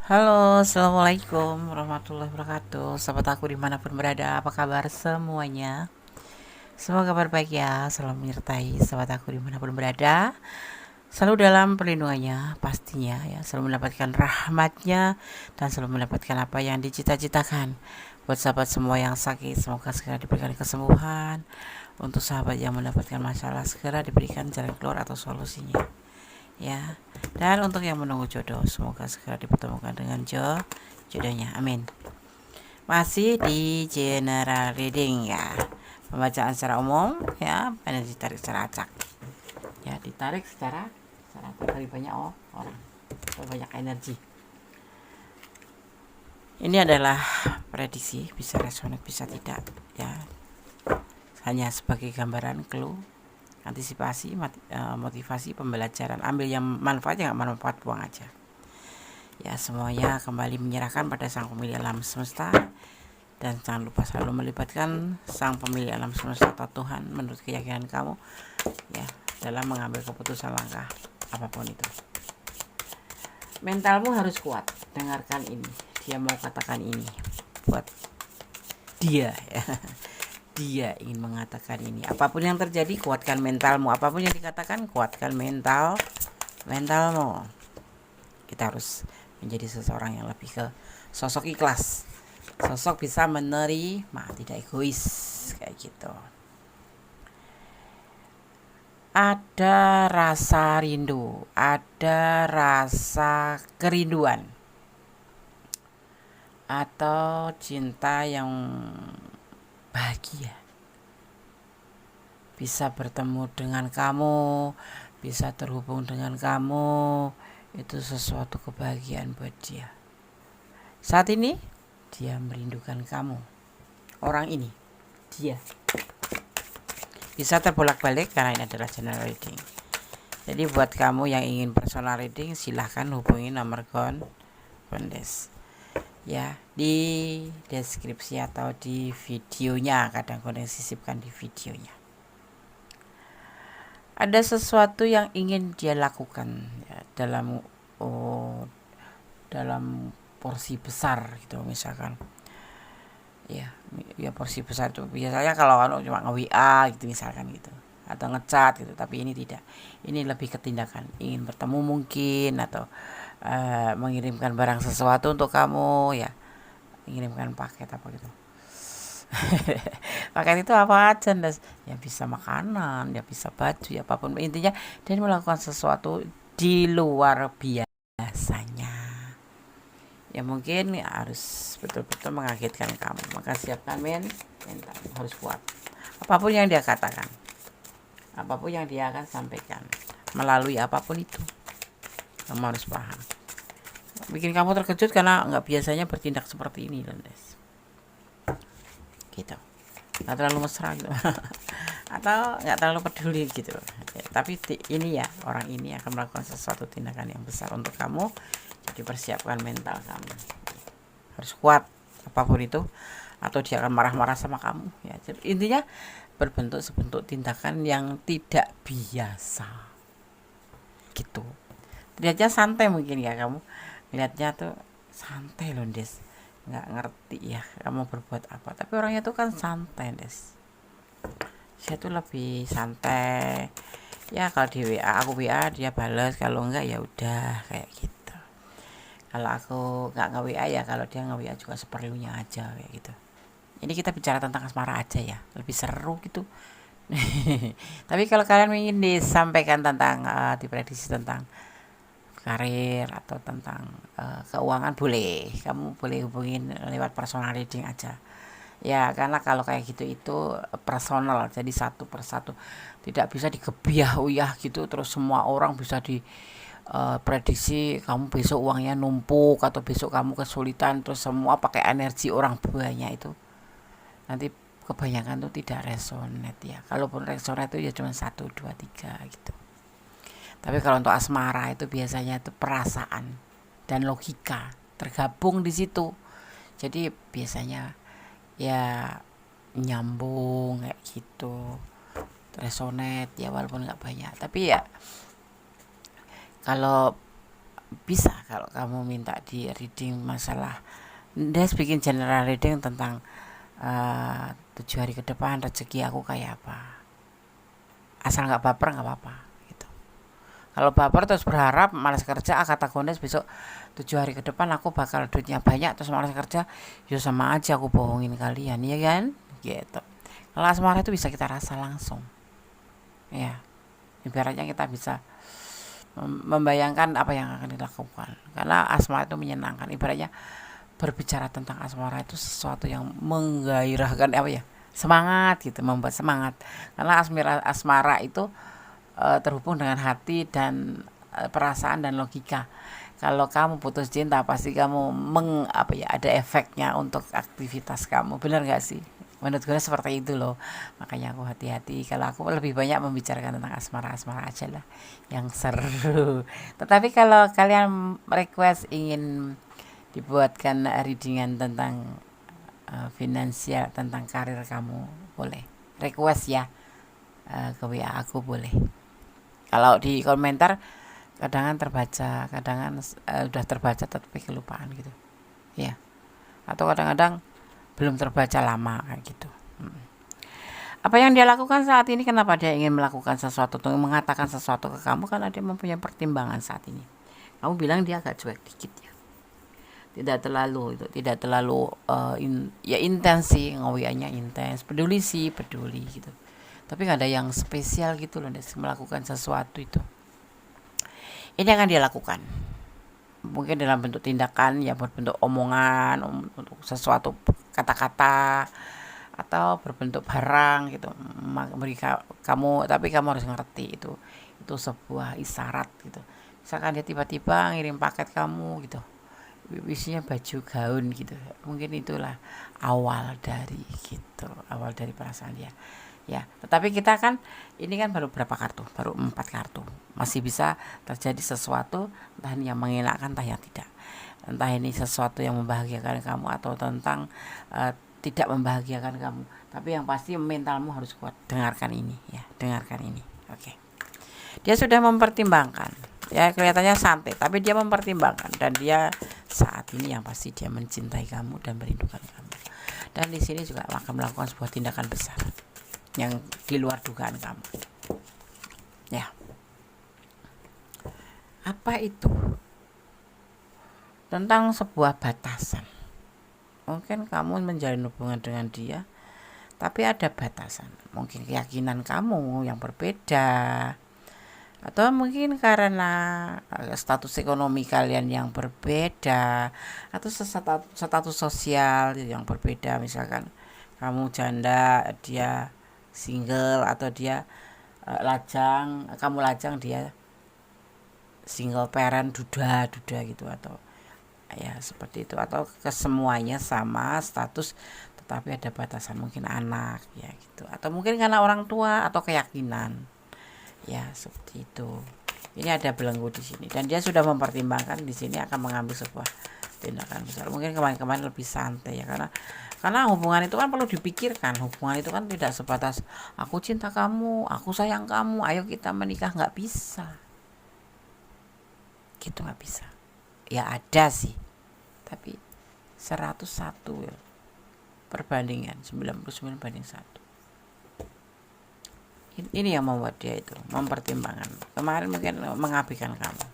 Halo, assalamualaikum warahmatullahi wabarakatuh. Sahabat aku dimanapun berada, apa kabar semuanya? Semoga kabar baik ya, selalu menyertai sahabat aku dimanapun berada. Selalu dalam perlindungannya pastinya ya, selalu mendapatkan rahmatnya dan selalu mendapatkan apa yang dicita-citakan. Buat sahabat semua yang sakit, semoga segera diberikan kesembuhan. Untuk sahabat yang mendapatkan masalah, segera diberikan jalan keluar atau solusinya ya. Dan untuk yang menunggu jodoh, semoga segera dipertemukan dengan jodohnya, amin. Masih di general reading ya, pembacaan secara umum ya, dan ditarik secara acak ya, ditarik secara acak dari banyak orang atau banyak energi. Ini adalah prediksi, bisa resonate bisa tidak ya, hanya sebagai gambaran clue, antisipasi, motivasi, pembelajaran. Ambil yang manfaat, yang manfaat buang aja ya. Semuanya kembali menyerahkan pada sang pemilik alam semesta, dan jangan lupa selalu melibatkan sang pemilik alam semesta atau Tuhan menurut keyakinan kamu ya, dalam mengambil keputusan langkah apapun itu. Mentalmu harus kuat. Dengarkan ini, dia mau katakan ini buat dia ya. Dia ingin mengatakan ini. Apapun yang terjadi, kuatkan mentalmu. Apapun yang dikatakan, kuatkan mentalmu. Kita harus menjadi seseorang yang lebih ke sosok ikhlas, sosok bisa menerima, tidak egois kayak gitu. Ada rasa rindu, ada rasa kerinduan, atau cinta yang bahagia bisa bertemu dengan kamu, bisa terhubung dengan kamu. Itu sesuatu kebahagiaan buat dia. Saat ini dia merindukan kamu. Orang ini, dia bisa terbolak-balik karena ini adalah general reading. Jadi buat kamu yang ingin personal reading, silahkan hubungi nomor kondes ya, di deskripsi atau di videonya. Kadang kondes sisipkan di videonya. Ada sesuatu yang ingin dia lakukan ya, dalam porsi besar gitu, misalkan ya porsi besar itu biasanya kalau cuma nge-WA gitu misalkan gitu, atau ngechat gitu, tapi ini tidak. Ini lebih ke tindakan, ingin bertemu mungkin, atau mengirimkan barang sesuatu untuk kamu ya, mengirimkan paket apa gitu. Paket itu apa aja, ya bisa makanan, ya bisa baju, ya apapun, intinya dia melakukan sesuatu di luar biasanya ya, mungkin harus betul-betul mengagetkan kamu. Maka siapkan mental, harus kuat. Apapun yang dia katakan, apapun yang dia akan sampaikan, melalui apapun itu, kamu harus paham. Bikin kamu terkejut karena nggak biasanya bertindak seperti ini, Landes. Gitu. Nggak terlalu mesra gitu. Atau nggak terlalu peduli gitu. Ya, tapi ini ya, orang ini akan melakukan sesuatu tindakan yang besar untuk kamu. Jadi persiapkan mental kamu. Harus kuat apapun itu, atau dia akan marah-marah sama kamu ya. Jadi intinya berbentuk sebentuk tindakan yang tidak biasa gitu. Lihatnya santai mungkin ya, kamu lihatnya tuh santai loh, Des, nggak ngerti ya kamu berbuat apa, tapi orangnya tuh kan santai, Des. Saya tuh lebih santai ya. Kalau di WA, aku WA dia balas, kalau enggak ya udah kayak gitu. Kalau aku nggak nge-WA ya, kalau dia nge-WA juga seperlunya aja kayak gitu. Ini kita bicara tentang asmara aja ya, lebih seru gitu. Tapi kalau kalian ingin disampaikan tentang diprediksi tentang karir atau tentang keuangan, boleh, kamu boleh hubungin lewat personal reading aja ya. Karena kalau kayak gitu itu personal, jadi satu persatu, tidak bisa digebiah uyah gitu terus semua orang bisa di prediksi kamu besok uangnya numpuk, atau besok kamu kesulitan, terus semua pakai energi orang banyak. Itu nanti kebanyakan tuh tidak resonate ya. Kalaupun resonate itu ya cuma 1, 2, 3 gitu. Tapi kalau untuk asmara itu biasanya itu perasaan dan logika tergabung di situ. Jadi biasanya ya nyambung kayak gitu, resonate ya, walaupun nggak banyak. Tapi ya kalau bisa kalau kamu minta di reading masalah, dia bikin general reading tentang 7 hari ke depan rezeki aku kayak apa. Asal nggak baper nggak apa-apa gitu. Kalau baper terus berharap malas kerja, kata Gondes besok 7 hari ke depan aku bakal duitnya banyak terus malas kerja, ya sama aja aku bohongin kalian, ya kan? Gitu. Kalau asmara itu bisa kita rasa langsung, ya. Ibaratnya kita bisa membayangkan apa yang akan dilakukan. Karena asmara itu menyenangkan. Ibaratnya berbicara tentang asmara itu sesuatu yang menggairahkan apa ya? Semangat gitu, membuat semangat. Karena asmara itu terhubung dengan hati dan perasaan dan logika. Kalau kamu putus cinta pasti kamu ada efeknya untuk aktivitas kamu. Benar nggak sih? Menurut gue seperti itu loh. Makanya aku hati-hati. Kalau aku lebih banyak membicarakan tentang asmara-asmara aja lah yang seru. Tetapi kalau kalian request ingin dibuatkan readingan tentang finansial, tentang karir kamu, boleh request ya, ke WA aku boleh. Kalau di komentar kadang terbaca, kadang udah terbaca tapi kelupaan gitu ya, atau kadang-kadang belum terbaca lama kayak gitu. Apa yang dia lakukan saat ini, kenapa dia ingin melakukan sesuatu atau mengatakan sesuatu ke kamu, karena dia mempunyai pertimbangan saat ini. Kamu bilang dia agak cuek dikit ya, tidak terlalu ya intens sih, ngowiannya intens, peduli sih peduli gitu, tapi nggak ada yang spesial gitu loh dia melakukan sesuatu itu. Ini akan dia lakukan mungkin dalam bentuk tindakan ya, berbentuk omongan, untuk sesuatu kata-kata, atau berbentuk barang gitu beri kamu, tapi kamu harus ngerti itu sebuah isyarat gitu. Misalkan dia tiba-tiba ngirim paket kamu gitu, isinya baju gaun gitu, mungkin itulah awal dari perasaan dia ya. Tetapi kita kan ini kan baru berapa kartu, baru 4 kartu, masih bisa terjadi sesuatu, entah ini yang mengenakan entah yang tidak, entah ini sesuatu yang membahagiakan kamu atau tentang tidak membahagiakan kamu. Tapi yang pasti mentalmu harus kuat. Dengarkan ini ya, dengarkan ini. Oke. Dia sudah mempertimbangkan. Ya kelihatannya santai, tapi dia mempertimbangkan, dan dia saat ini yang pasti dia mencintai kamu dan merindukan kamu. Dan di sini juga akan melakukan sebuah tindakan besar yang di luar dugaan kamu. Ya. Apa itu? Tentang sebuah batasan. Mungkin kamu menjalin hubungan dengan dia, tapi ada batasan. Mungkin keyakinan kamu yang berbeda, atau mungkin karena status ekonomi kalian yang berbeda, atau status sosial yang berbeda. Misalkan kamu janda, dia single, atau dia lajang, kamu lajang, dia single parent, duda gitu, atau ya seperti itu, atau kesemuanya sama status tetapi ada batasan, mungkin anak ya gitu, atau mungkin karena orang tua atau keyakinan ya seperti itu. Ini ada belenggu di sini, dan dia sudah mempertimbangkan di sini akan mengambil sebuah tindakan besar. Mungkin kemarin lebih santai ya, karena hubungan itu kan perlu dipikirkan. Hubungan itu kan tidak sebatas aku cinta kamu, aku sayang kamu, ayo kita menikah. Nggak bisa gitu, nggak bisa ya. Ada sih, tapi 101 ya, perbandingan 99/1. Ini yang membuat dia itu mempertimbangkan. Kemarin mungkin mengabaikan kamu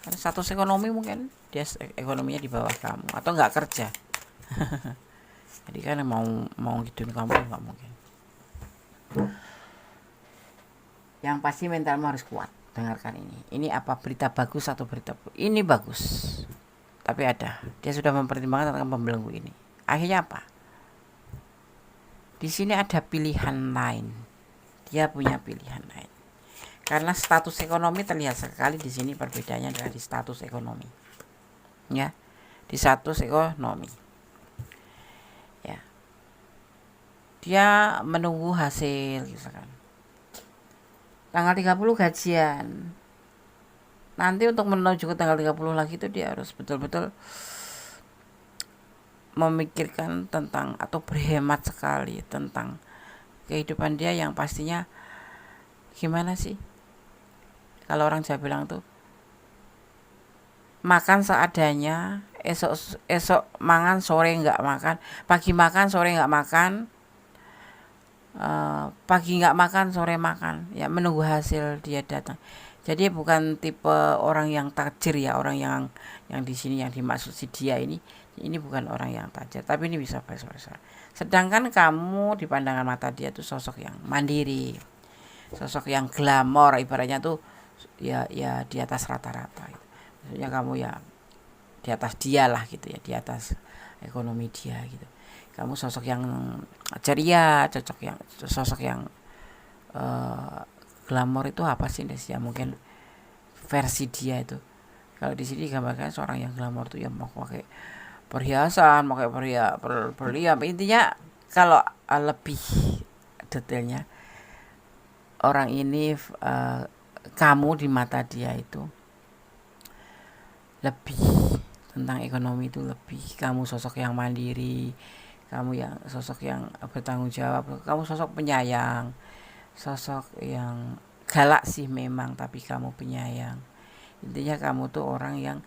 karena status ekonomi, mungkin dia ekonominya di bawah kamu atau nggak kerja. Jadi kan mau gituin kamu nggak mungkin. Yang pasti mentalmu harus kuat. Dengarkan ini. Ini apa, berita bagus atau berita buruk? Ini bagus. Tapi dia sudah mempertimbangkan tentang pembelenggu ini. Akhirnya apa? Di sini ada pilihan lain. Dia punya pilihan lain. Karena status ekonomi terlihat sekali di sini perbedaannya adalah di status ekonomi. Ya. Di status ekonomi. Ya. Dia menunggu hasil misalkan. Tanggal 30 gajian. Nanti untuk menuju ke tanggal 30 lagi itu dia harus betul-betul memikirkan tentang atau berhemat sekali tentang kehidupan dia yang pastinya gimana sih? Kalau orang Jawa bilang tuh makan seadanya, esok mangan, sore nggak makan, pagi makan, sore nggak makan, pagi nggak makan, sore makan, ya menunggu hasil dia datang. Jadi bukan tipe orang yang tajir ya, orang yang di sini yang dimaksud si dia ini bukan orang yang tajir, tapi ini bisa vice versa. Sedangkan kamu di pandangan mata dia tuh sosok yang mandiri, sosok yang glamor, ibaratnya tuh ya di atas rata-rata gitu. Maksudnya kamu ya di atas dia lah gitu ya, di atas ekonomi dia gitu. Kamu sosok yang ceria, sosok yang glamor itu apa sih Des? Ya mungkin versi dia itu. Kalau di sini gambarkan seorang yang glamor tuh yang mau pakai perhiasan, pakai berlian. Intinya kalau lebih detailnya orang ini kamu di mata dia itu lebih tentang ekonomi, itu lebih kamu sosok yang mandiri, kamu yang sosok yang bertanggung jawab, kamu sosok penyayang, sosok yang galak sih memang, tapi kamu penyayang. Intinya kamu tuh orang yang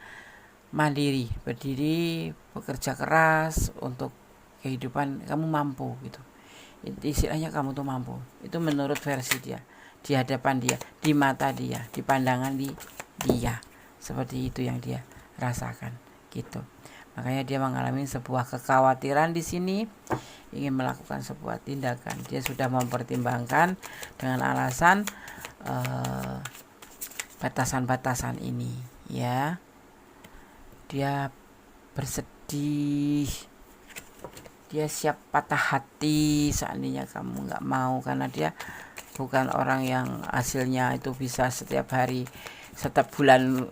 mandiri, berdiri, bekerja keras untuk kehidupan, kamu mampu gitu. Istilahnya kamu tuh mampu. Itu menurut versi dia, di hadapan dia, di mata dia, di pandangan dia. Seperti itu yang dia rasakan gitu. Makanya dia mengalami sebuah kekhawatiran di sini, ingin melakukan sebuah tindakan. Dia sudah mempertimbangkan dengan alasan batasan-batasan ini, ya. Dia bersedih, dia siap patah hati seandainya kamu nggak mau, karena dia bukan orang yang hasilnya itu bisa setiap hari, setiap bulan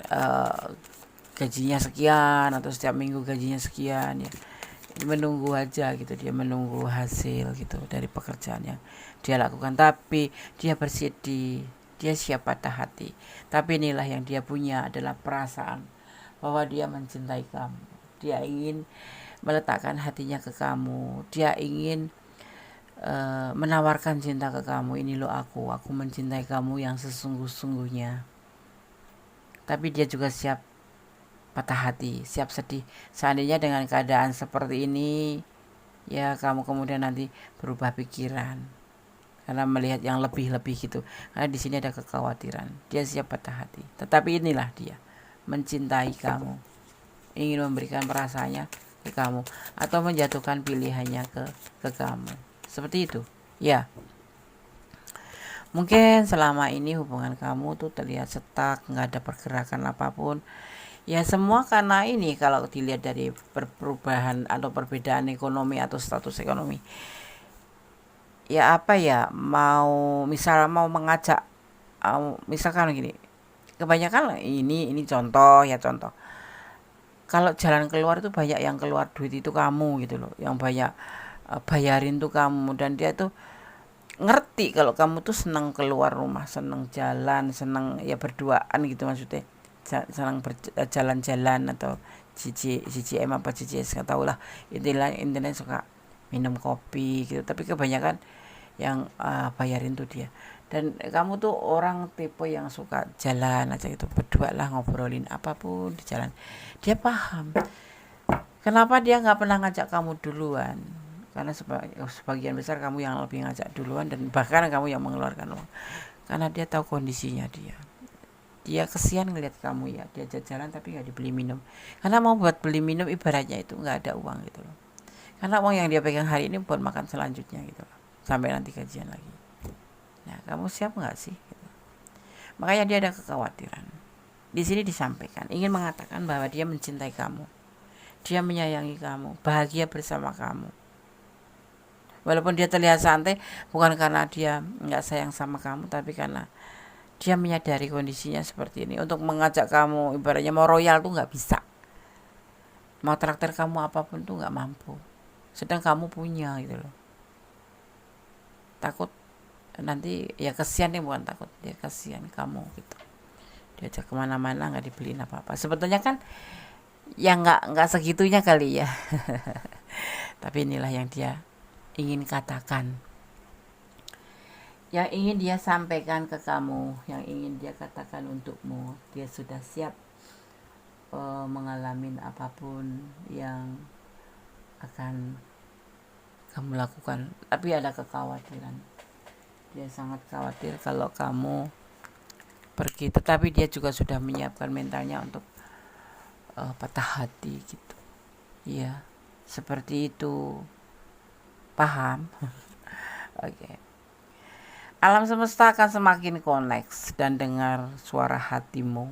gajinya sekian, atau setiap minggu gajinya sekian ya. Menunggu aja gitu, dia menunggu hasil gitu dari pekerjaan yang dia lakukan. Tapi dia bersedih, dia siap patah hati. Tapi inilah yang dia punya adalah perasaan bahwa dia mencintai kamu. Dia ingin meletakkan hatinya ke kamu. Dia ingin menawarkan cinta ke kamu. Ini loh aku mencintai kamu yang sesungguh-sungguhnya. Tapi dia juga siap patah hati, siap sedih. Seandainya dengan keadaan seperti ini, ya kamu kemudian nanti berubah pikiran karena melihat yang lebih-lebih gitu. Karena di sini ada kekhawatiran. Dia siap patah hati. Tetapi inilah dia mencintai kamu, ingin memberikan perasaannya ke kamu, atau menjatuhkan pilihannya ke kamu. Seperti itu. Ya. Mungkin selama ini hubungan kamu tuh terlihat stuck, nggak ada pergerakan apapun. Ya semua karena ini, kalau dilihat dari perubahan atau perbedaan ekonomi atau status ekonomi. Ya apa ya, mau mengajak, misalkan gini, kebanyakan ini contoh. Kalau jalan keluar itu banyak yang keluar duit itu kamu gitu loh, yang banyak bayarin tuh kamu, dan dia tuh ngerti kalau kamu tuh senang keluar rumah, senang jalan, senang ya berduaan gitu maksudnya. Senang jalan-jalan atau CCM apa CCS nggak tahu lah, intinya suka minum kopi gitu. Tapi kebanyakan yang bayarin tuh dia. Dan kamu tuh orang tipe yang suka jalan aja gitu, berdua lah, ngobrolin apapun di jalan. Dia paham kenapa dia nggak pernah ngajak kamu duluan, karena sebagian besar kamu yang lebih ngajak duluan, dan bahkan kamu yang mengeluarkan uang, karena dia tahu kondisinya dia kesian ngeliat kamu ya, dia jalan tapi nggak dibeli minum, karena mau buat beli minum ibaratnya itu nggak ada uang gitu loh, karena uang yang dia pegang hari ini buat makan selanjutnya gitu loh, sampai nanti gajian lagi. Nah kamu siap nggak sih gitu. Makanya dia ada kekhawatiran di sini, disampaikan ingin mengatakan bahwa dia mencintai kamu, dia menyayangi kamu, bahagia bersama kamu. Walaupun dia terlihat santai, bukan karena dia nggak sayang sama kamu, tapi karena dia menyadari kondisinya seperti ini. Untuk mengajak kamu, ibaratnya mau royal tuh nggak bisa, mau traktir kamu apapun tuh nggak mampu. Sedang kamu punya gitu loh. Takut nanti, ya kesian nih, bukan takut, dia kesian kamu gitu. Diajak kemana-mana nggak dibeliin apa-apa. Sebetulnya kan ya nggak segitunya kali ya. Tapi inilah yang dia ingin katakan, yang ingin dia sampaikan ke kamu, yang ingin dia katakan untukmu. Dia sudah siap mengalami apapun yang akan kamu lakukan, tapi ada kekhawatiran. Dia sangat khawatir kalau kamu pergi, tetapi dia juga sudah menyiapkan mentalnya untuk patah hati gitu. Iya, seperti itu. Paham? Oke. Alam semesta akan semakin kompleks dan dengar suara hatimu.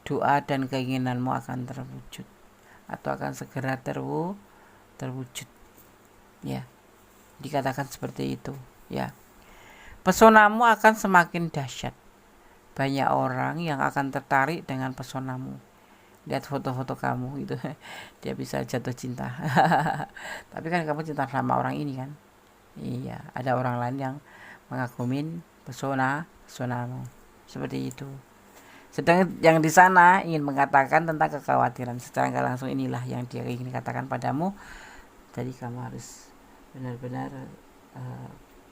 Doa dan keinginanmu akan terwujud atau akan segera terwujud. Ya, dikatakan seperti itu. Ya, pesonamu akan semakin dahsyat. Banyak orang yang akan tertarik dengan pesonamu. Lihat foto-foto kamu gitu, dia bisa jatuh cinta. Tapi kan kamu cinta sama orang ini kan? Iya, ada orang lain yang mengagumin pesonamu seperti itu. Sedang yang di sana ingin mengatakan tentang kekhawatiran secara nggak langsung, inilah yang dia ingin katakan padamu. Jadi kamu harus benar-benar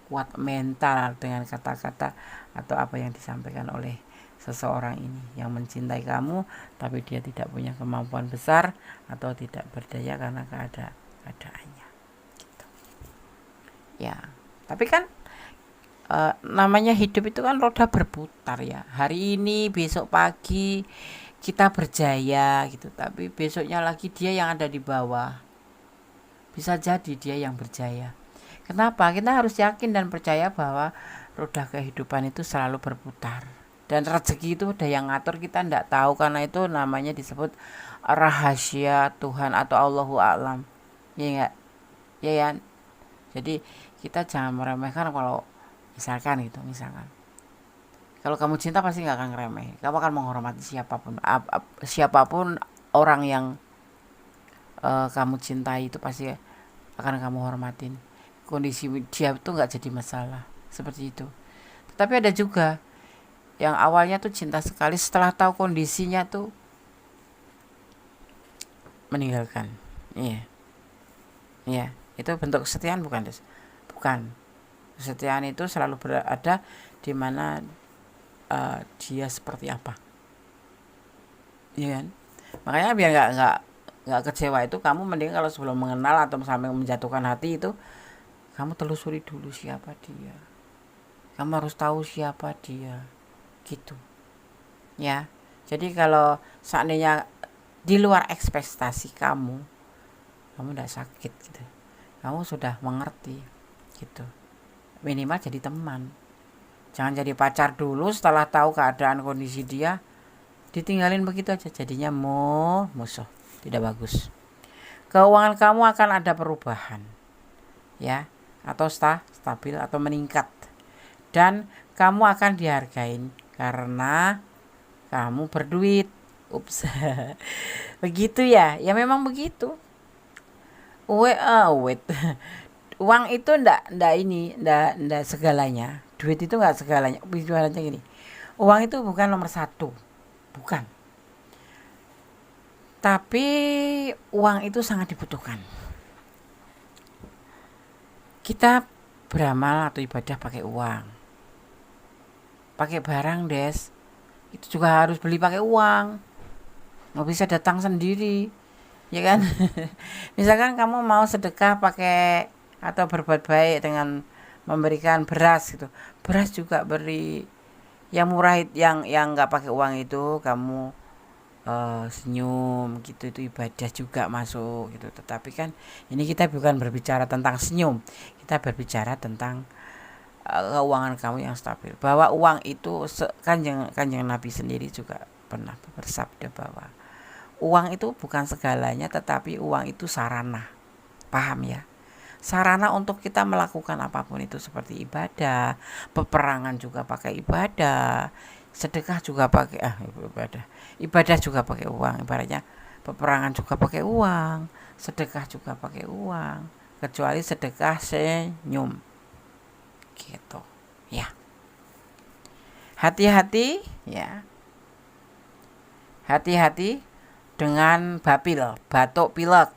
kuat mental dengan kata-kata atau apa yang disampaikan oleh seseorang ini yang mencintai kamu, tapi dia tidak punya kemampuan besar atau tidak berdaya karena keadaannya. Gitu. Ya, tapi kan namanya hidup itu kan roda berputar ya. Hari ini, besok pagi kita berjaya gitu, tapi besoknya lagi dia yang ada di bawah. Bisa jadi dia yang berjaya. Kenapa? Kita harus yakin dan percaya bahwa roda kehidupan itu selalu berputar. Dan rezeki itu ada yang ngatur, kita tidak tahu, karena itu namanya disebut rahasia Tuhan atau Allahu a'lam. Ya enggak? Ya ya. Jadi kita jangan meremehkan kalau misalkan kalau kamu cinta pasti nggak akan ngeremeh, kamu akan menghormati siapapun orang yang kamu cintai, itu pasti akan kamu hormatin. Kondisi dia itu nggak jadi masalah seperti itu. Tapi ada juga yang awalnya tuh cinta sekali, setelah tahu kondisinya tuh meninggalkan. Iya, iya, itu bentuk kesetiaan bukan, Des? Bukan. Kesetiaan itu selalu berada di mana dia seperti apa, iya kan? Makanya biar nggak kecewa itu, kamu mending kalau sebelum mengenal atau sampai menjatuhkan hati itu, kamu telusuri dulu siapa dia. Kamu harus tahu siapa dia, gitu. Ya, jadi kalau seandainya di luar ekspektasi kamu tidak sakit gitu. Kamu sudah mengerti, gitu. Minimal jadi teman. Jangan jadi pacar dulu, setelah tahu keadaan kondisi dia ditinggalin begitu aja, jadinya musuh. Tidak bagus. Keuangan kamu akan ada perubahan, ya, atau stabil atau meningkat, dan kamu akan dihargain karena kamu berduit. Ups. Begitu ya, ya memang begitu. Wait. Uang itu ndak segalanya. Duit itu nggak segalanya. Bicaranya gini, uang itu bukan nomor satu, bukan. Tapi uang itu sangat dibutuhkan. Kita beramal atau ibadah pakai uang, pakai barang, Des, itu juga harus beli pakai uang. Nggak bisa datang sendiri, ya kan? Misalkan kamu mau sedekah pakai atau berbuat baik dengan memberikan beras gitu, beras juga beri yang murah, yang nggak pakai uang itu kamu senyum gitu, itu ibadah juga masuk gitu. Tetapi kan ini kita bukan berbicara tentang senyum, kita berbicara tentang keuangan kamu yang stabil. Bahwa uang itu kanjeng Nabi sendiri juga pernah bersabda bahwa uang itu bukan segalanya, tetapi uang itu sarana. Paham ya? Sarana untuk kita melakukan apapun itu, seperti ibadah, peperangan juga pakai ibadah, sedekah juga pakai ibadah juga pakai uang. Ibaratnya peperangan juga pakai uang, sedekah juga pakai uang, kecuali sedekah senyum, gitu ya. Hati-hati ya, hati-hati dengan batuk pilek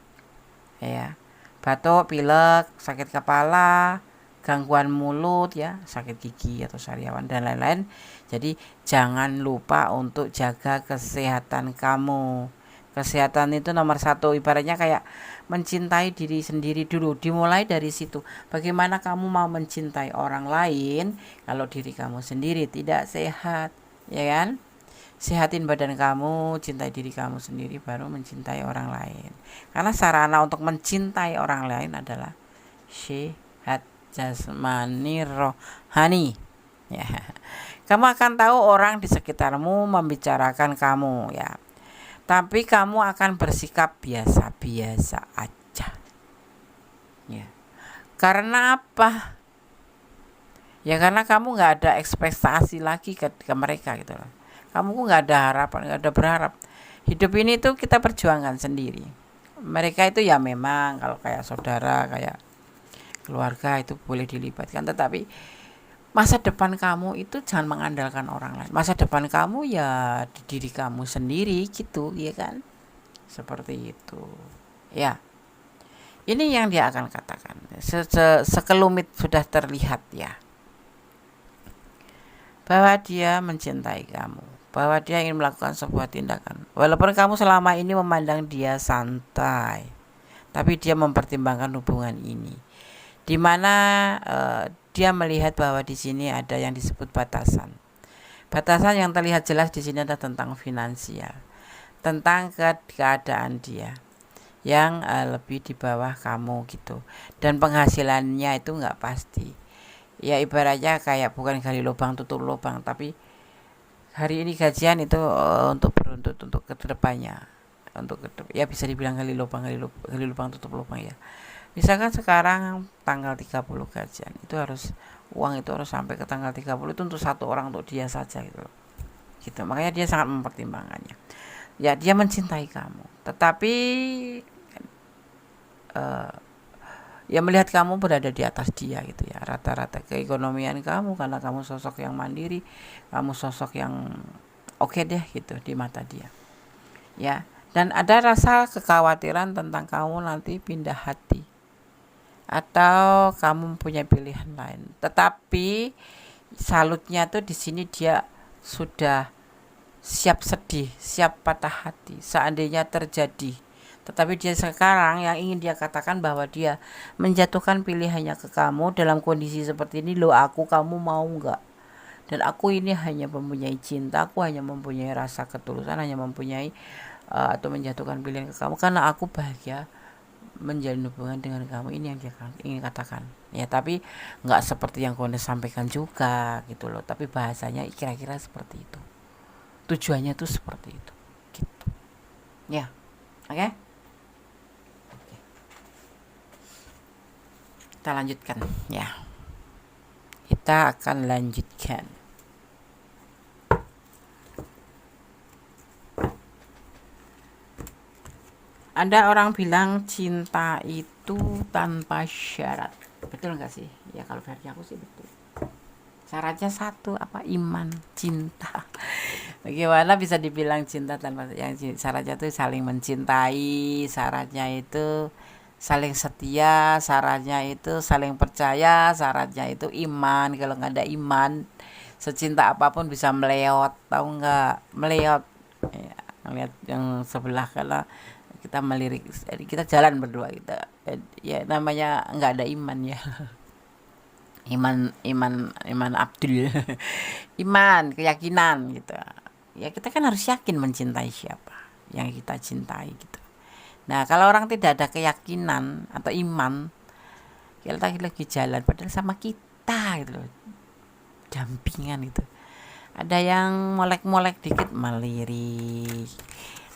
ya. Batuk, pilek, sakit kepala, gangguan mulut ya, sakit gigi atau sariawan dan lain-lain. Jadi jangan lupa untuk jaga kesehatan kamu. Kesehatan itu nomor satu, ibaratnya kayak mencintai diri sendiri dulu, dimulai dari situ. Bagaimana kamu mau mencintai orang lain kalau diri kamu sendiri tidak sehat, ya kan? Sehatin badan kamu, cintai diri kamu sendiri, baru mencintai orang lain. Karena sarana untuk mencintai orang lain adalah sehat jasmani rohani. Ya. Kamu akan tahu orang di sekitarmu membicarakan kamu ya. Tapi kamu akan bersikap biasa-biasa aja. Ya. Karena apa? Ya karena kamu nggak ada ekspektasi lagi ke mereka gitu loh. Kamu nggak ada harapan, nggak ada berharap. Hidup ini tuh kita perjuangkan sendiri. Mereka itu ya memang kalau kayak saudara, kayak keluarga itu boleh dilibatkan. Tetapi masa depan kamu itu jangan mengandalkan orang lain. Masa depan kamu ya di diri kamu sendiri gitu, ya kan? Seperti itu. Ya, ini yang dia akan katakan. Sekelumit sudah terlihat ya, bahwa dia mencintai kamu, bahwa dia ingin melakukan sebuah tindakan. Walaupun kamu selama ini memandang dia santai, tapi dia mempertimbangkan hubungan ini, di mana dia melihat bahwa di sini ada yang disebut batasan. Batasan yang terlihat jelas di sini adalah tentang finansial, tentang keadaan dia yang lebih di bawah kamu gitu, dan penghasilannya itu nggak pasti. Ya ibaratnya kayak bukan gali lubang tutup lubang, tapi hari ini gajian itu untuk beruntut untuk kedepannya, ya bisa dibilang gali lubang tutup lubang ya. Misalkan sekarang tanggal 30 gajian, itu harus uang itu harus sampai ke tanggal 30 itu untuk satu orang, untuk dia saja gitu loh. Gitu. Makanya dia sangat mempertimbangkannya. Ya dia mencintai kamu, tetapi ya melihat kamu berada di atas dia gitu ya, rata-rata keekonomian kamu, karena kamu sosok yang mandiri, kamu sosok yang oke deh gitu di mata dia ya. Dan ada rasa kekhawatiran tentang kamu nanti pindah hati atau kamu punya pilihan lain. Tetapi salutnya tuh di sini dia sudah siap sedih, siap patah hati seandainya terjadi. Tetapi dia sekarang yang ingin dia katakan bahwa dia menjatuhkan pilihannya ke kamu dalam kondisi seperti ini. Loh aku, kamu mau nggak? Dan aku ini hanya mempunyai cinta, aku hanya mempunyai rasa ketulusan, hanya mempunyai atau menjatuhkan pilihan ke kamu karena aku bahagia menjalin hubungan dengan kamu. Ini yang dia ingin katakan ya. Tapi nggak seperti yang kau sampaikan juga gitu loh. Tapi bahasanya kira-kira seperti itu. Tujuannya tuh seperti itu gitu ya. Oke? Kita lanjutkan ya. Kita akan lanjutkan. Ada orang bilang cinta itu tanpa syarat. Betul nggak sih? Ya kalau versi aku sih betul. Syaratnya satu, apa? Iman, cinta. Bagaimana bisa dibilang cinta tanpa yang syaratnya itu saling mencintai, syaratnya itu saling setia, syaratnya itu saling percaya, syaratnya itu iman. Kalau nggak ada iman, secinta apapun bisa meleot, tahu nggak? Meleot. Ya, ngeliat yang sebelah kalau kita melirik, kita jalan berdua kita, ya namanya nggak ada iman ya. Iman Abdul. Iman, keyakinan gitu ya. Kita kan harus yakin mencintai siapa yang kita cintai gitu. Nah kalau orang tidak ada keyakinan atau iman, kita lagi jalan padahal sama kita gitu loh, dampingan gitu, ada yang molek-molek dikit melirik,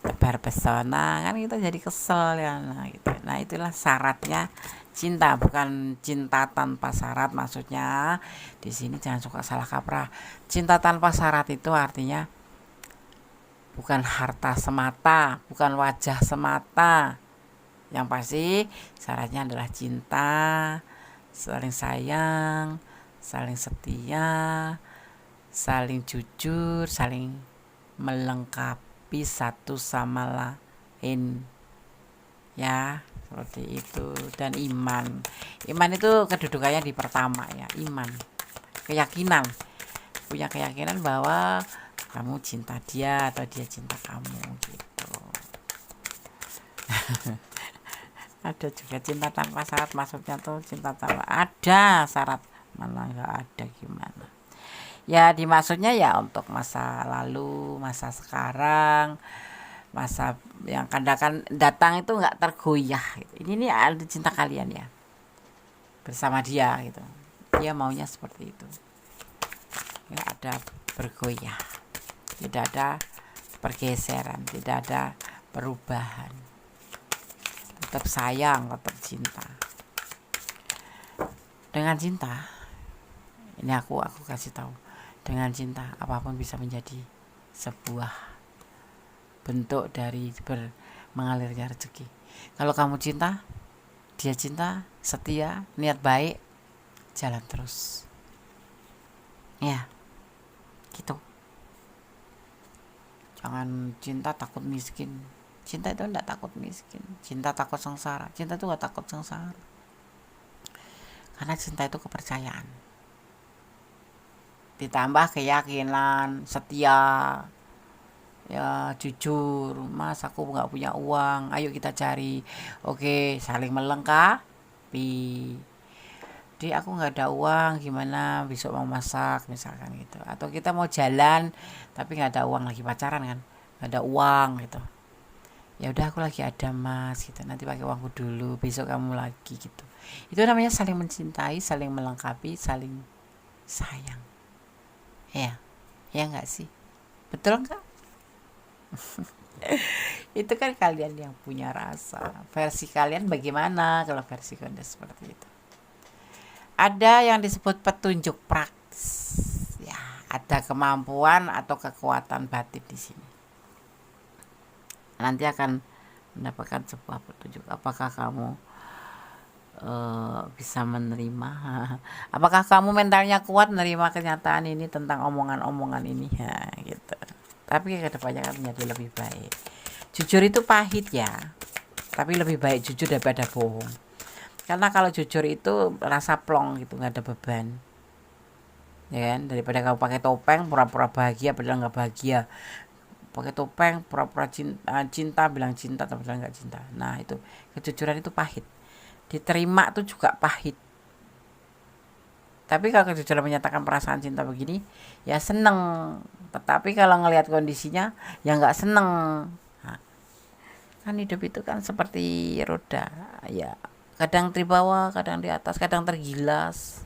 tebar pesona, kan kita jadi kesel ya. Nah gitu. Nah itulah syaratnya cinta, bukan cinta tanpa syarat. Maksudnya di sini jangan suka salah kaprah. Cinta tanpa syarat itu artinya bukan harta semata, bukan wajah semata. Yang pasti syaratnya adalah cinta, saling sayang, saling setia, saling jujur, saling melengkapi satu sama lain ya. seperti itu. Dan iman itu kedudukannya di pertama ya, iman, keyakinan, punya keyakinan bahwa kamu cinta dia atau dia cinta kamu gitu. Ada juga cinta tanpa syarat, maksudnya tuh cinta tanpa ada syarat, mana nggak ada gimana ya, dimaksudnya ya untuk masa lalu, masa sekarang, masa yang kadang datang itu nggak tergoyah gitu. Ini ada cinta kalian ya bersama dia gitu, dia maunya seperti itu, nggak ada bergoyah, tidak ada pergeseran, tidak ada perubahan, tetap sayang, tetap cinta. Dengan cinta ini aku kasih tahu, dengan cinta apapun bisa menjadi sebuah bentuk dari mengalirnya rezeki. Kalau kamu cinta, dia cinta, setia, niat baik, jalan terus ya gitu. Jangan cinta takut miskin. Cinta itu enggak takut miskin, cinta takut sengsara. Cinta itu gak takut sengsara, karena cinta itu kepercayaan ditambah keyakinan, setia ya, jujur. Mas aku nggak punya uang, ayo kita cari. Oke, saling melengkapi. Di aku nggak ada uang, gimana besok mau masak misalkan gitu, atau kita mau jalan tapi nggak ada uang, lagi pacaran kan, nggak ada uang gitu, ya udah aku lagi ada mas gitu, nanti pakai uangku dulu, besok kamu lagi gitu. Itu namanya saling mencintai, saling melengkapi, saling sayang ya, ya nggak sih, betul nggak? Itu kan kalian yang punya rasa, versi kalian bagaimana kalau versi kalian seperti itu. Ada yang disebut petunjuk praktis ya, ada kemampuan atau kekuatan batin di sini, nanti akan mendapatkan sebuah petunjuk. Apakah kamu bisa menerima? Apakah kamu mentalnya kuat menerima kenyataan ini tentang omongan-omongan ini ya gitu. Tapi kedepannya kan menjadi lebih baik. Jujur itu pahit ya, tapi lebih baik jujur daripada bohong. Karena kalau jujur itu rasa plong gitu, nggak ada beban ya kan, daripada kamu pakai topeng pura-pura bahagia padahal nggak bahagia, pakai topeng pura-pura cinta bilang cinta tapi padahal nggak cinta. Nah itu kejujuran itu pahit, diterima tuh juga pahit. Tapi kalau kejujuran menyatakan perasaan cinta begini ya seneng, tetapi kalau ngelihat kondisinya ya nggak seneng. Nah, kan hidup itu kan seperti roda ya, kadang di bawah, kadang di atas, kadang tergilas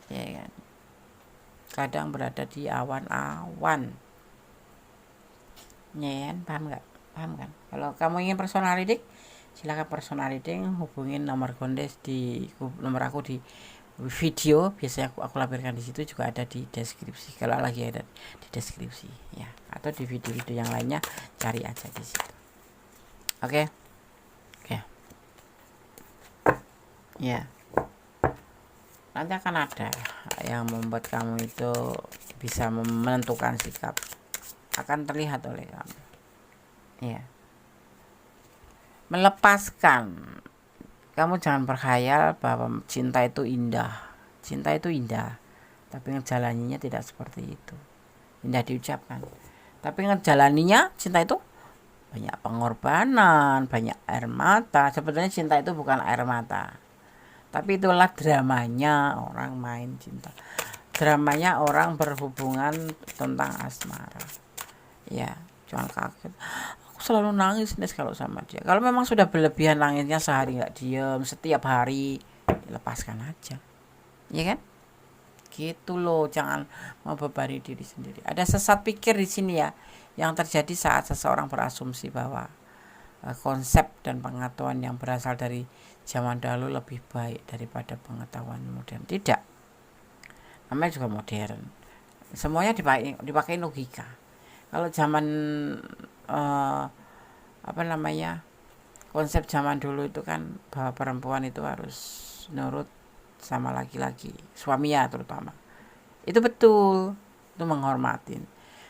ya kan, kadang berada di awan-awan ya kan, paham nggak? Paham kan? Kalau kamu ingin personal reading, silakan personal reading, hubungin nomor Gondes di nomor aku di video, biasanya aku lampirkan di situ, juga ada di deskripsi, kalau lagi ada di deskripsi ya, atau di video-video yang lainnya cari aja di situ. Oke. Oke. Ya. Nanti akan ada yang membuat kamu itu bisa menentukan sikap, akan terlihat oleh kamu ya. Melepaskan, kamu jangan berkhayal bahwa cinta itu indah. Cinta itu indah, tapi ngejalaninya tidak seperti itu. Indah diucapkan, tapi ngejalaninya cinta itu banyak pengorbanan, banyak air mata. Sebetulnya cinta itu bukan air mata, tapi itulah dramanya orang main cinta, dramanya orang berhubungan tentang asmara ya. Jangan kaget, aku selalu nangis nih kalau sama dia. Kalau memang sudah berlebihan nangisnya, sehari nggak diem, setiap hari, lepaskan aja ya kan, gitu loh. Jangan membebani diri sendiri. Ada sesat pikir di sini ya, yang terjadi saat seseorang berasumsi bahwa konsep dan pengetahuan yang berasal dari zaman dahulu lebih baik daripada pengetahuan modern. Tidak, namanya juga modern, semuanya dipakai logika. Kalau zaman konsep zaman dulu itu kan bahwa perempuan itu harus nurut sama laki-laki, suaminya terutama, itu betul, itu menghormatin.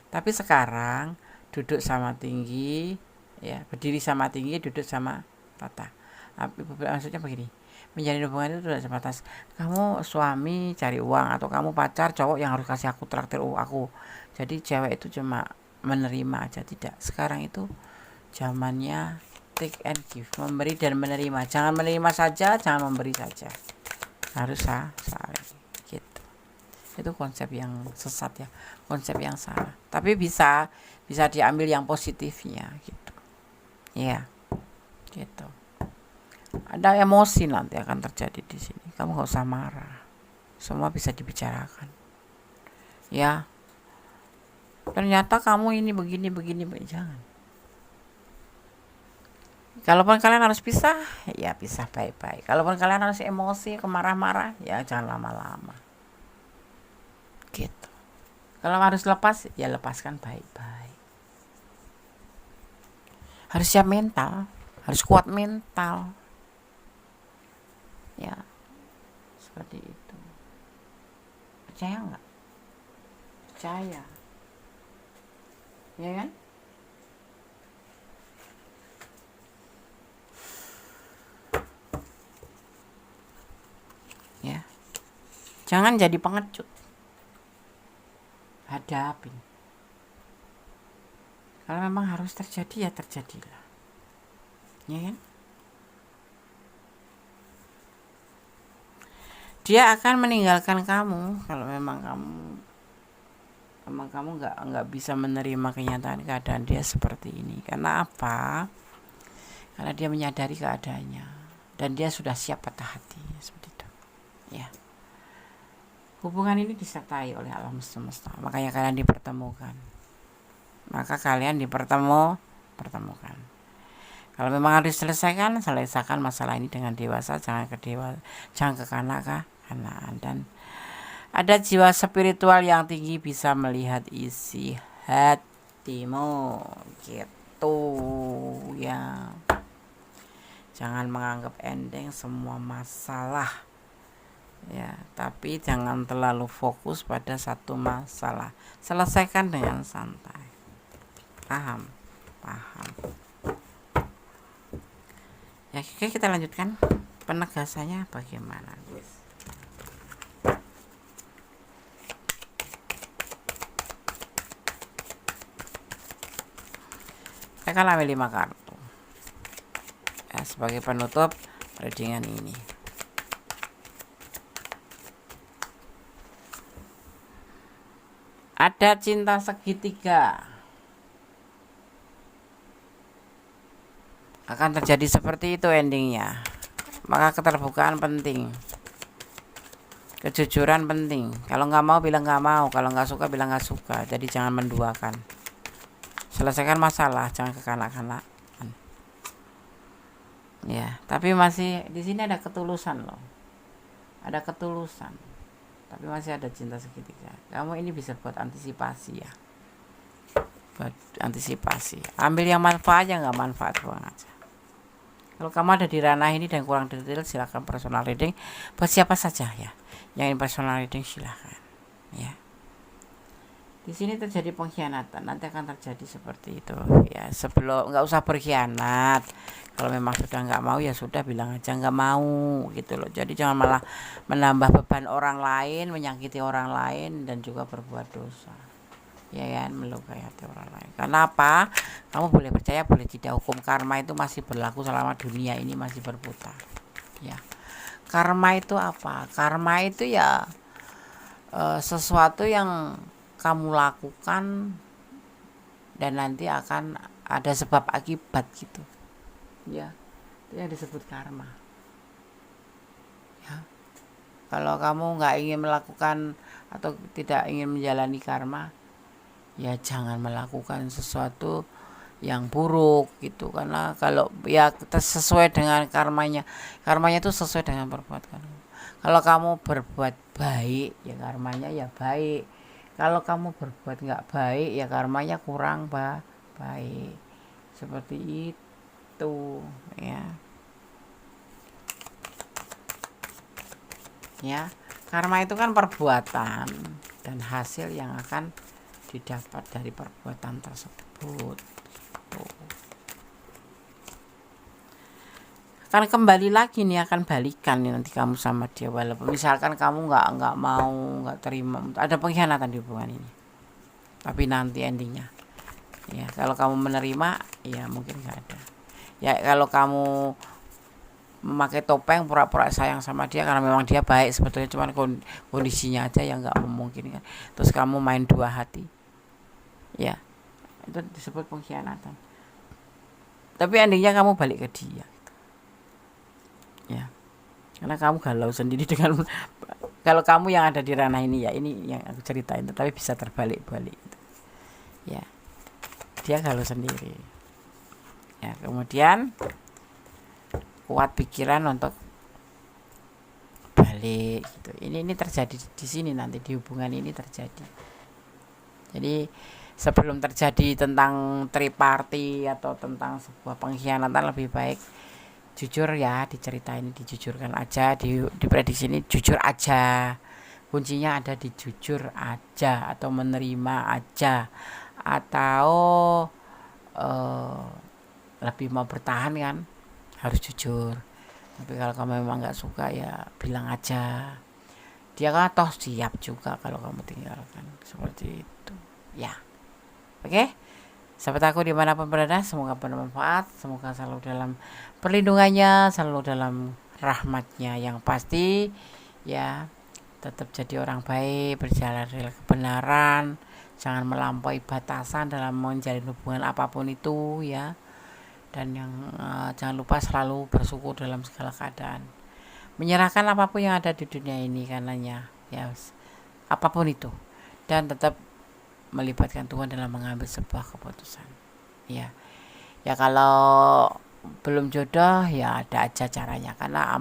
Tapi sekarang duduk sama tinggi ya, berdiri sama tinggi, duduk sama rata. Maksudnya begini, menjalin hubungan itu tidak sebatas kamu suami cari uang atau kamu pacar cowok yang harus kasih aku traktir aku. Jadi cewek itu cuma menerima aja, tidak. Sekarang itu zamannya take and give, memberi dan menerima. Jangan menerima saja, jangan memberi saja. Harus saling gitu. Itu konsep yang sesat ya, konsep yang salah. Tapi bisa diambil yang positifnya gitu. Iya. Gitu. Ada emosi nanti akan terjadi di sini. Kamu gak usah marah. Semua bisa dibicarakan. Ya. Ternyata kamu ini begini. Jangan. Kalaupun kalian harus pisah, ya pisah baik-baik. Kalaupun kalian harus emosi, kemarah-marah, ya jangan lama-lama. Gitu. Kalau harus lepas, ya lepaskan baik-baik. Harus siap mental, harus kuat mental. Ya, seperti itu. Percaya nggak? Percaya. Ya kan? Ya. Jangan jadi pengecut. Hadapin. Kalau memang harus terjadi, ya terjadilah. Ya kan? Dia akan meninggalkan kamu kalau memang kamu nggak bisa menerima kenyataan keadaan dia seperti ini. Karena apa? Karena dia menyadari keadaannya dan dia sudah siap patah hati seperti itu. Ya. Hubungan ini disertai oleh alam semesta. Makanya kalian dipertemukan. Pertemukan. Kalau memang harus selesaikan masalah ini dengan dewasa, jangan kekanak-kanakan. Dan ada jiwa spiritual yang tinggi bisa melihat isi hatimu gitu ya. Jangan menganggap enteng semua masalah ya, tapi jangan terlalu fokus pada satu masalah. Selesaikan dengan santai. Paham. Ya, oke, kita lanjutkan penegasannya bagaimana, guys. Saya akan ambil 5 kartu ya, sebagai penutup readingan ini. Ada cinta segitiga. Akan terjadi seperti itu endingnya. Maka keterbukaan penting, kejujuran penting. Kalau nggak mau bilang nggak mau, kalau nggak suka bilang nggak suka. Jadi jangan menduakan. Selesaikan masalah, jangan kekanak-kanakan. Ya, tapi masih di sini ada ketulusan loh. Ada ketulusan. Tapi masih ada cinta segitiga. Kamu ini bisa buat antisipasi ya. Buat antisipasi. Ambil yang manfaatnya, nggak manfaat buang aja. Kalau kamu ada di ranah ini dan kurang detail, silakan personal reading buat siapa saja ya. Yang ingin personal reading silakan ya. Di sini terjadi pengkhianatan, nanti akan terjadi seperti itu ya. Sebelum, nggak usah berkhianat. Kalau memang sudah nggak mau ya sudah, bilang aja nggak mau gitu loh. Jadi jangan malah menambah beban orang lain, menyakiti orang lain dan juga berbuat dosa. Ya kan, melukai hati orang lain. Karena apa? Kamu boleh percaya boleh tidak, hukum karma itu masih berlaku selama dunia ini masih berputar ya. Karma itu apa? Karma itu ya sesuatu yang kamu lakukan dan nanti akan ada sebab akibat gitu ya. Itu yang disebut karma ya. Kalau kamu nggak ingin melakukan atau tidak ingin menjalani karma, ya jangan melakukan sesuatu yang buruk gitu. Karena kalau ya kita sesuai dengan karmanya itu sesuai dengan perbuatan. Kalau kamu berbuat baik ya karmanya ya baik. Kalau kamu berbuat nggak baik ya karmanya kurang baik. Seperti itu ya. Ya, karma itu kan perbuatan dan hasil yang akan didapat dari perbuatan tersebut. akan kembali lagi nih, akan balikan nih nanti kamu sama dia, walaupun misalkan kamu nggak mau, nggak terima, ada pengkhianatan di hubungan ini, tapi nanti endingnya ya kalau kamu menerima ya mungkin nggak ada. Ya kalau kamu memakai topeng pura-pura sayang sama dia karena memang dia baik sebetulnya, cuman kondisinya aja yang nggak memungkinkan, terus kamu main dua hati, ya itu disebut pengkhianatan. Tapi endingnya kamu balik ke dia gitu. Ya karena kamu galau sendiri dengan kalau kamu yang ada di ranah ini, ya ini yang aku ceritain, tapi bisa terbalik-balik gitu. Ya dia galau sendiri, ya kemudian kuat pikiran untuk balik gitu. Ini terjadi di sini, nanti di hubungan ini terjadi. Jadi sebelum terjadi tentang triparty atau tentang sebuah pengkhianatan, lebih baik jujur ya, diceritain, dijujurkan aja, diprediksi ini jujur aja. Kuncinya ada di jujur aja, atau menerima aja, atau lebih mau bertahan kan harus jujur. Tapi kalau kamu memang nggak suka ya bilang aja, dia kan toh siap juga kalau kamu tinggalkan, seperti itu ya. Oke, sahabat aku dimanapun berada, semoga bermanfaat, semoga selalu dalam perlindungannya, selalu dalam rahmatnya yang pasti ya. Tetap jadi orang baik, berjalan dari kebenaran, jangan melampaui batasan dalam menjalin hubungan apapun itu ya. Dan yang jangan lupa selalu bersyukur dalam segala keadaan, menyerahkan apapun yang ada di dunia ini karenanya ya, apapun itu, dan tetap melibatkan Tuhan dalam mengambil sebuah keputusan ya. Ya kalau belum jodoh ya ada aja caranya, karena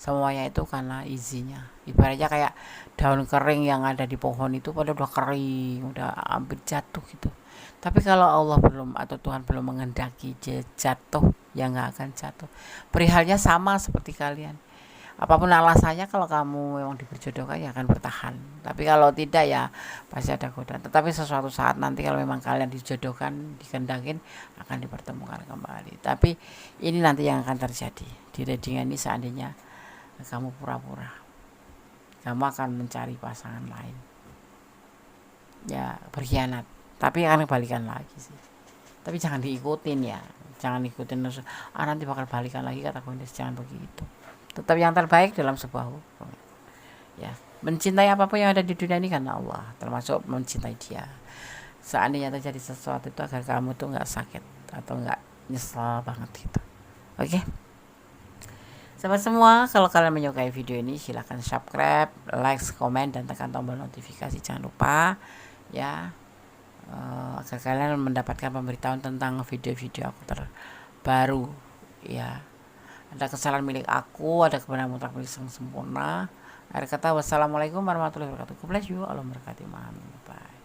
semuanya itu karena izinnya. Ibaratnya kayak daun kering yang ada di pohon itu pada udah kering, udah hampir jatuh gitu. Tapi kalau Allah belum atau Tuhan belum menghendaki jatuh, ya nggak akan jatuh. Perihalnya sama seperti kalian. Apapun alasannya, kalau kamu memang diperjodohkan ya akan bertahan. Tapi kalau tidak ya pasti ada godaan. Tetapi sesuatu saat nanti kalau memang kalian dijodohkan, dikehendakin, akan dipertemukan kembali. Tapi ini nanti yang akan terjadi di readingan ini. Seandainya kamu pura-pura, kamu akan mencari pasangan lain, ya berkhianat, tapi akan balikan lagi sih. Tapi jangan diikutin ya, jangan ikutin nanti bakal balikan lagi, kata Gondes, jangan begitu. Tetap yang terbaik dalam sebuah hubungan ya. Mencintai apapun yang ada di dunia ini karena Allah, termasuk mencintai dia. Seandainya terjadi sesuatu itu agar kamu tuh nggak sakit atau nggak nyesel banget gitu. Oke, sahabat semua, kalau kalian menyukai video ini silahkan subscribe, like, komen, dan tekan tombol notifikasi, jangan lupa ya, agar kalian mendapatkan pemberitahuan tentang video-video aku terbaru ya. Ada kesalahan milik aku, ada kebenaran mutlak milik Sang Sempurna. Akhir kata, wassalamualaikum warahmatullahi wabarakatuh. God bless you. Allah memberkati. Bye.